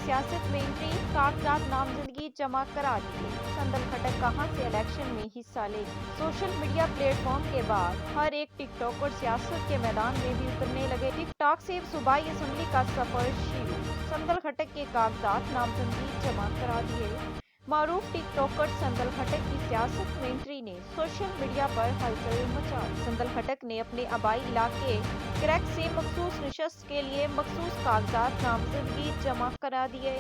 सियासत में एंट्री, कागजात नामजदगी जमा करा दिए। संदल खटक कहां से इलेक्शन में हिस्सा लेगी? सोशल मीडिया प्लेटफॉर्म के बाद हर एक टिकटॉक और सियासत के मैदान में भी उतरने लगे। टिकटॉक से सूबाई असेंबली का सफर शुरू, संदल खटक के कागजात नामजदगी जमा करा दिए। मारूफ टिकटॉकर संदल खटक की सियासत में एंट्री ने सोशल मीडिया पर हलचल मचा दी। संदल खटक ने अपने आबाई इलाके क्रैक से मखसूस नशस्त के लिए मखसूस कागजात नामजदगी जमा करा दिए।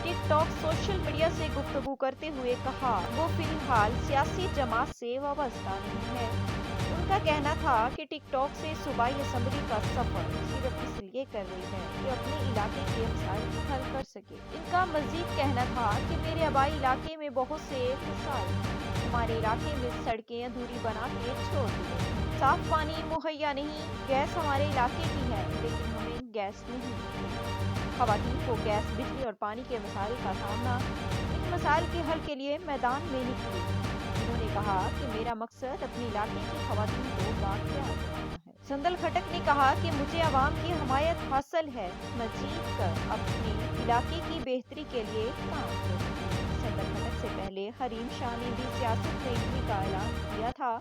टिकटॉक सोशल मीडिया से गुफ्तगू करते हुए कहा वो फिलहाल सियासी जमात से वाबस्ता नहीं है। उनका कहना था कि टिकटॉक से सूबाई असेंबली का सफर सिर्फ इसलिए कर रही है कि अपने इलाके के मसाइल हल कर सके। इनका मजीद कहना था कि मेरे आबाई इलाके में बहुत से मसाइल हैं। हमारे इलाके में सड़कें अधूरी बना के छोड़ दी गई हैं। साफ पानी मुहैया नहीं, गैस हमारे इलाके की है लेकिन हमें गैस नहीं मिलती। खवातीन को गैस, बिजली और पानी के मसाइल का सामना, इन मसाइल के हल के लिए मैदान में निकली। उन्होंने कहा कि मेरा मकसद अपने इलाके की खवातीन को बाख्तियार बनाना है। संदल खटक ने कहा कि मुझे आवाम की हमायत हासिल है, मैं जीत कर अपने इलाके की बेहतरी के लिए काम करूंगी। संदल खटक से पहले हरीम शाह ने भी सियासत में एंट्री का ऐलान किया था,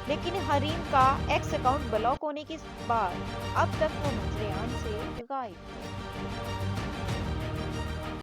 लेकिन हरीम का एक्स अकाउंट ब्लॉक होने के बाद अब तक वो मंजर आम से गायब है।